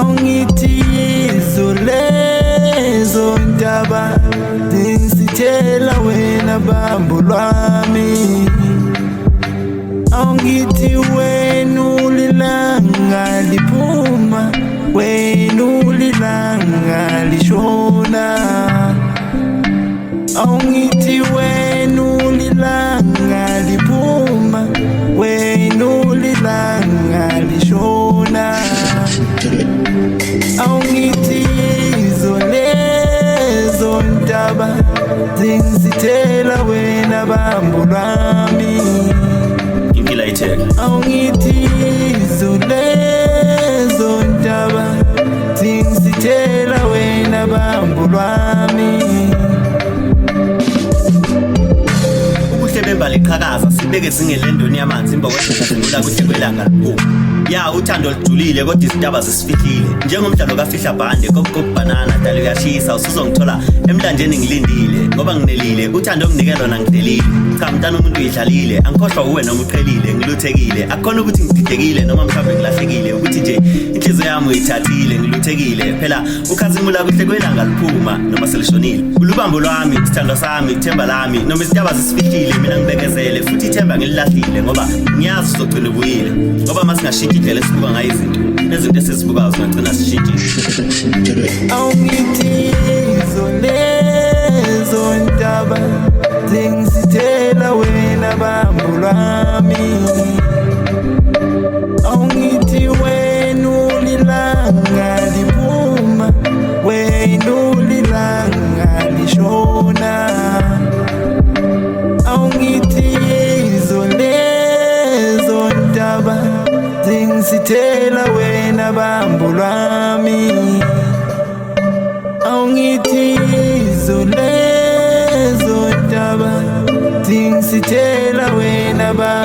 awungithi lezo ndaba zisithela wena bambo lwami, awungithi wena ulilanga liphuma, wena ulilanga lishona, awungithi wena ulilanga liphuma, wena ulilanga lishona, awungithi lezo ndaba zisithela wena bambo lwami, impila itheka awungithi lezo ndaba zisithela wena bambo lwami. ubuhle bembali iqhakaza sibeke singelendoni yamanzi imba kwesizadlula kuhle kwelanga liphuma. Ya uthando olujulile kodwa izindaba zisifihlile njengomdlalo kafihla bhande kokokbanana dala uyashisa usuzongithola emlandeni ngilindile ngoba nginelile uthando onginikela lona ngidelile. Cha mntana umuntu uyidlalile angikhohlwa uwe noma uqhelile ngiluthekile akukhona ukuthi ngididekile noma mhlawumbe ngilahlekile ukuthi nje inhliziyo yami uyithathile ngiluthekile phela ukhazimula kuhle kwelanga liphuma noma selishonile. Ulubambo lwami isithando sami ithemba lami noma izindaba zisifihlile mina ngibekezele futhi ithemba ngililahlile ngoba ngiyazi uzogcina ubuyile ngoba masingashintshi indlela esibuka ngayo izinto nezinto esizibukayo zingagcina zishintshile. Awungithi lezo ndaba zisithela wena bambo lwami, awungithi wena ulilanga liphuma, wena ulilanga lishona, awungithi lezo ndaba zisithela wena bambo lwami, awungithi lezo ndaba zisithela wena bambo